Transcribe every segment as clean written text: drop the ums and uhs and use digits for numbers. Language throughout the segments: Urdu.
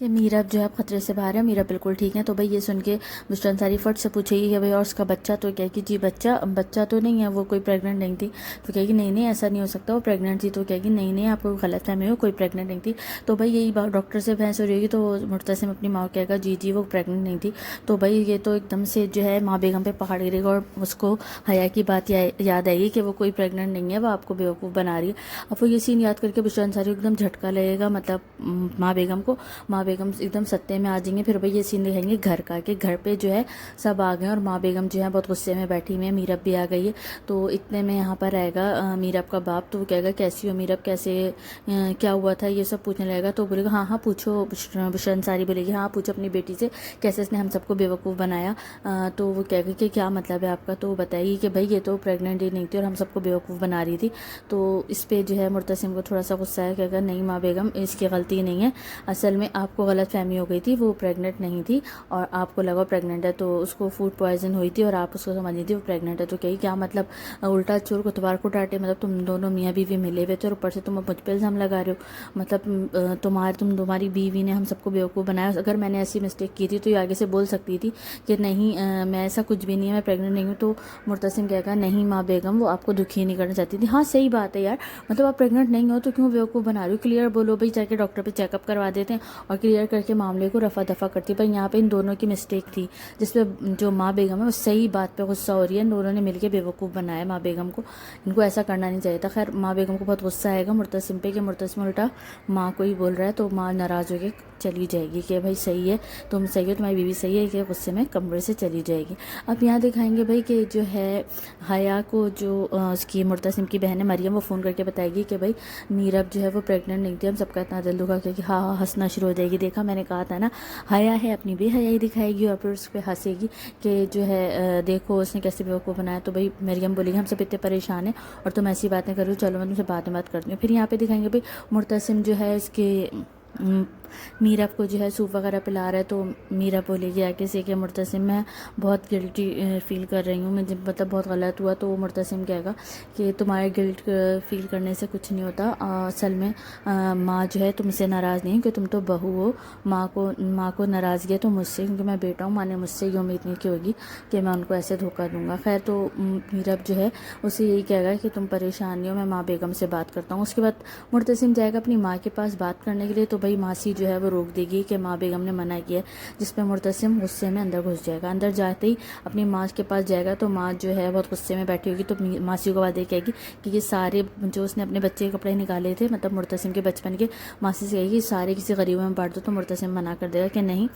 کہ میرب جو ہے خطرے سے باہر ہے، میرب بالکل ٹھیک ہے۔ تو بھائی یہ سن کے بشرا انصاری فٹ سے پوچھے گی کہ بھائی اور اس کا بچہ، تو کہے گی جی بچہ تو نہیں ہے، وہ کوئی پریگننٹ نہیں تھی۔ تو کہے گی نہیں ایسا نہیں ہو سکتا، وہ پریگننٹ تھی۔ تو کہے گی نہیں آپ کو غلط فہمی ہو، کوئی پریگننٹ نہیں تھی۔ تو بھائی یہی بات ڈاکٹر سے بحث ہو رہی ہوگی، تو مرتسم اپنی ماں کو کہے گا جی وہ پریگننٹ نہیں تھی۔ تو بھائی یہ تو ایک دم سے جو ہے ماں بیگم پہ پہاڑ گرے گا، اور اس کو حیا کی بات یاد آئے گی کہ وہ کوئی پریگننٹ نہیں ہے، وہ آپ کو بیوقوف بنا رہی ہے۔ اب وہ یہ سین یاد کر کے بشرا انصاری کو ایک دم جھٹکا لگے گا، مطلب ماں بیگم ایک دم ستے میں آ جائیں گے۔ پھر بھائی یہ سین دکھائیں گے گھر کا، کہ گھر پہ جو ہے سب آ گئے اور ماں بیگم جو ہے بہت غصے میں بیٹھی ہوئی ہے، میرب بھی آ گئی ہے۔ تو اتنے میں یہاں پر آئے گا میرب کا باپ، تو وہ کہے گا کیسی ہو میرب، کیسے کیا ہوا تھا، یہ سب پوچھنے لگے گا۔ تو بولے گا ہاں پوچھو، بشرا انصاری بولے گی ہاں پوچھو اپنی بیٹی سے، کیسے اس نے ہم سب کو بیوقوف بنایا۔ تو وہ کہے گا کہ کیا مطلب ہے آپ کا، تو بتائے گی کہ بھائی یہ تو پریگننٹ ہی نہیں تھی اور ہم سب کو بیوقوف بنا رہی تھی۔ تو اس پہ جو ہے مرتسم کو تھوڑا سا غصہ ہے، کہے گا نہیں ماں بیگم اس کی غلطی نہیں ہے، اصل میں آپ کو غلط فہمی ہو گئی تھی، وہ پریگننٹ نہیں تھی اور آپ کو لگا پریگننٹ ہے، تو اس کو فوڈ پوائزن ہوئی تھی اور آپ اس کو سمجھ تھی وہ پریگننٹ ہے۔ تو کہی کیا مطلب، الٹا چور کتوار کو ڈانٹے، مطلب تم دونوں میاں بیوی ملے ہوئے تھے اور اوپر سے تم مجھ پہ الزام لگا رہے ہو، مطلب تمہاری بیوی نے ہم سب کو بیوقوف بنایا۔ اگر میں نے ایسی مسٹیک کی تھی تو یہ آگے سے بول سکتی تھی کہ نہیں میں ایسا کچھ بھی نہیں ہے، میں پریگننٹ نہیں ہوں۔ تو مرتسم کہے گا نہیں ماں بیگم، وہ آپ کو دکھی نہیں کرنا چاہتی تھی۔ ہاں صحیح بات ہے یار، مطلب آپ پریگننٹ نہیں ہو تو کیوں بیوقوف بنا رہی ہو، کلیئر بولو بھائی، جا کے ڈاکٹر پہ چیک اپ کروا دیتے ہیں اور کلیئر کر کے معاملے کو رفع دفع کرتی ہے۔ پر یہاں پہ ان دونوں کی مسٹیک تھی، جس پہ جو ماں بیگم ہے وہ صحیح بات پہ غصہ ہو رہی ہے، ان دونوں نے مل کے بیوقوف بنایا ماں بیگم کو، ان کو ایسا کرنا نہیں چاہیے تھا۔ خیر ماں بیگم کو بہت غصہ آئے گا مرتسم پہ، کہ مرتسم الٹا ماں کو ہی بول رہا ہے، تو ماں ناراض ہو کے چلی جائے گی کہ بھائی صحیح ہے، تم صحیح ہو، تمہاری بیوی صحیح ہے، کہ غصے میں کمرے سے چلی جائے گی۔ اب یہاں دکھائیں گے بھائی کہ جو ہے حیا کو جو اس کی مرتسم کی بہن ہے مریم، وہ فون کر کے بتائے گی کہ بھائی میرب جو ہے وہ پریگننٹ نہیں تھی۔ ہم سب کا اتنا دل دکھا کہ ہاں ہنسنا شروع ہو جائے گی، دیکھا میں نے کہا تھا نا، حیا ہے اپنی بے حیائی دکھائے گی اور پھر اس پہ ہنسے گی کہ جو ہے دیکھو اس نے کیسے بیوقوف بنایا۔ تو بھائی مریم بولے گی ہم سب اتنے پریشان ہیں اور تم ایسی باتیں کر رہی ہو، چلو میں تم سے بعد میں بات کرتی ہوں۔ پھر یہاں پہ دکھائیں گے بھائی مرتسم جو ہے اس کے میرب کو جو ہے سوپ وغیرہ پلا رہا ہے، تو میرب بولے گی آگے سے کہ مرتسم میں بہت گلٹی فیل کر رہی ہوں، مجھے مطلب بہت غلط ہوا۔ تو مرتسم کہے گا کہ تمہارے گلٹ فیل کرنے سے کچھ نہیں ہوتا، اصل میں ماں جو ہے تم سے ناراض نہیں، کہ تم تو بہو ہو، ماں کو ناراضگی ہے تو مجھ سے، کیونکہ میں بیٹا ہوں، ماں نے مجھ سے یہ امید نہیں کی ہوگی کہ میں ان کو ایسے دھوکہ دوں گا۔ خیر تو میرب جو ہے اسے یہی کہے گا کہ تم پریشان نہیں ہو، میں ماں بیگم سے بات کرتا ہوں۔ اس کے بعد مرتسم جائے گا اپنی ماں کے پاس بات کرنے کے لیے، تو بھائی ماسی جو ہے وہ روک دے گی کہ ماں بیگم نے منع کیا ہے، جس پہ مرتسم غصے میں اندر گھس جائے گا۔ اندر جاتے ہی اپنی ماں کے پاس جائے گا، تو ماں جو ہے بہت غصے میں بیٹھی ہوگی، تو ماسی کو بات دے کہے گی کہ یہ سارے جو اس نے اپنے بچے کے کپڑے نکالے تھے، مطلب مرتسم کے بچپن کے، ماسی سے کہے گی سارے کسی غریبوں میں بانٹ دو۔ تو مرتسم منع کر دے گا کہ نہیں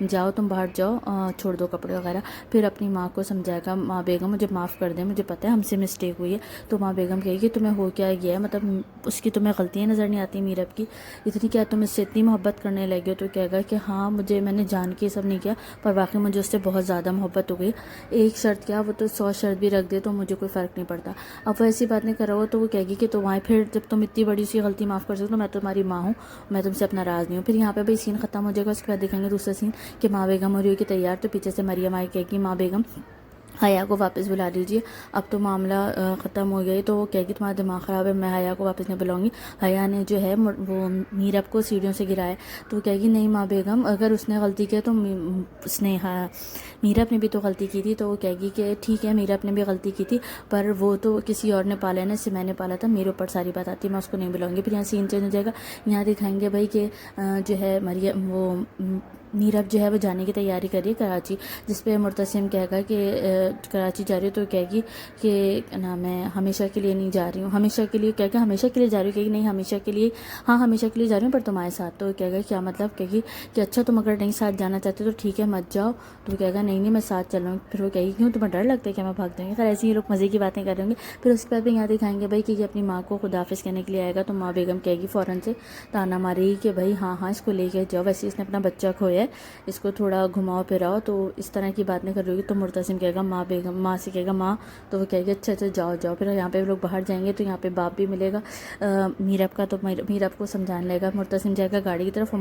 جاؤ تم باہر جاؤ، چھوڑ دو کپڑے وغیرہ۔ پھر اپنی ماں کو سمجھائے گا ماں بیگم مجھے معاف کر دیں، مجھے پتہ ہے ہم سے مسٹیک ہوئی ہے۔ تو ماں بیگم کہے گی تمہیں ہو کیا گیا ہے، مطلب اس کی تمہیں غلطیاں نظر نہیں آتی میرب کی، اتنی کیا تم اس سے اتنی محبت کرنے لگے ہو۔ تو کہے گا کہ ہاں میں نے جان کے سب نہیں کیا، پر واقعی مجھے اس سے بہت زیادہ محبت ہو گئی، ایک شرط کیا وہ تو 100 شرط بھی رکھ دے تو مجھے کوئی فرق نہیں پڑتا۔ اب وہ ایسی بات نہیں کر رہا ہو، تو وہ کہے گی کہ تو وہاں پھر جب تم اتنی بڑی سی غلطی معاف کر سکتے تو میں تمہاری ماں ہوں، میں تم سے اپنا راز نہیں ہوں۔ پھر یہاں پہ بھائی سین ختم ہو جائے گا۔ اس کے بعد دکھیں گے دوسرا سین کہ ماں بیگم ہو رہی ہوگی تیار، تو پیچھے سے مریم آئی کہے گی ماں بیگم حیا کو واپس بلا لیجیے، اب تو معاملہ ختم ہو گیا۔ تو وہ کہے گی تمہارا دماغ خراب ہے، میں حیا کو واپس نہیں بلاؤں گی، حیا نے جو ہے وہ میرب کو سیڑھیوں سے گرایا۔ تو وہ کہے گی نہیں ماں بیگم، اگر اس نے غلطی کی تو اس نے میرب نے بھی تو غلطی کی تھی۔ تو وہ کہے گی کہ ٹھیک ہے میرب نے بھی غلطی کی تھی، پر وہ تو کسی اور نے پالا ہے نا، اسے میں نے پالا تھا، میرے اوپر ساری بات آتی ہے، میں اس کو نہیں بلاؤں گی۔ پھر یہاں سین چینج ہو جائے گا، یہاں دکھائیں گے بھائی کہ جو ہے مریم وہ میرب جو ہے وہ جانے کی تیاری کر رہی ہے کراچی، جس پہ مرتسم کہے گا کہ کراچی جا رہی ہو، تو کہے گی کہ نام ہے ہمیشہ کے لیے نہیں جا رہی ہوں، ہمیشہ کے لیے کہے گا ہمیشہ کے لیے جا رہی ہوں، کہے گی نہیں ہمیشہ کے لیے، ہاں ہمیشہ کے لیے جا رہی ہوں پر تمہارے ساتھ۔ تو کہے گا کیا مطلب، کہے گی کہ اچھا تم اگر نہیں ساتھ جانا چاہتے تو ٹھیک ہے مت جاؤ۔ تو وہ کہے گا نہیں میں ساتھ چل رہا ہوں۔ پھر وہ کہے گی کیوں تمہیں ڈر لگتا ہے کہ میں بھاگ جاؤں گی؟ خیر ایسے ہی لوگ مزے کی باتیں کر رہے ہوں گے۔ پھر اس کے بعد بھی یہاں دکھائیں گے بھائی کہ یہ اپنی ماں کو خداحافظ کہنے کے لیے آئے گا، تو ماں بیگم کہے گی فوراً سے تانا مارے گی کہ بھائی ہاں اس کو لے کے جاؤ، ویسے اس نے اپنا بچہ کھویا ہے، اس کو تھوڑا گھماؤ پھراؤ۔ تو اس طرح کی بات نہیں کر رہی ہوگی۔ تو مرتسم کہے گا ماں سے کہے گا ماں، تو وہ کہے گی اچھا جاؤ۔ پھر یہاں پہ لوگ باہر جائیں گے، تو یہاں پہ باپ بھی ملے گا میرب کا، تو میرب کو سمجھانے لگے گا۔ مرتسم جائے گا گاڑی کی طرف،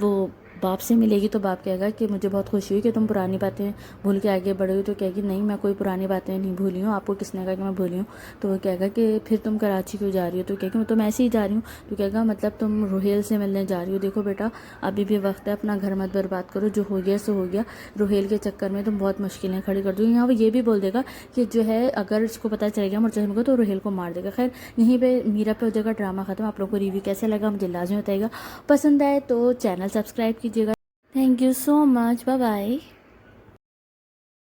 وہ باپ سے ملے گی تو باپ کہے گا کہ مجھے بہت خوشی ہوئی کہ تم پرانی باتیں بھول کے آگے بڑھے ہوئی. تو کہے گی نہیں میں کوئی پرانی باتیں نہیں بھولی ہوں, آپ کو کس نے کہا کہ میں بھولی ہوں. تو وہ کہے گا کہ پھر تم کراچی کیوں جا رہی ہو؟ تو کہے گا میں ایسے ہی جا رہی ہوں. تو کہے گا مطلب تم روہیل سے ملنے جا رہی ہو. دیکھو بیٹا ابھی بھی وقت ہے, اپنا گھر مت برباد کرو, جو ہو گیا سو ہو گیا. روہیل کے چکر میں تم بہت مشکلیں کھڑی کر دو. یہاں وہ یہ بھی بول دے گا کہ جو ہے اگر اس کو پتہ چل گیا مرتضی کو تو روہیل کو مار دے گا. خیر یہیں پہ میرا پہ ہو جائے گا ڈرامہ ختم. آپ لوگوں کو ریویو کیسا لگا مجھے لازمی بتائیے گا. پسند آئے تو چینل سبسکرائب کیجیے گا. Thank you so much, bye bye.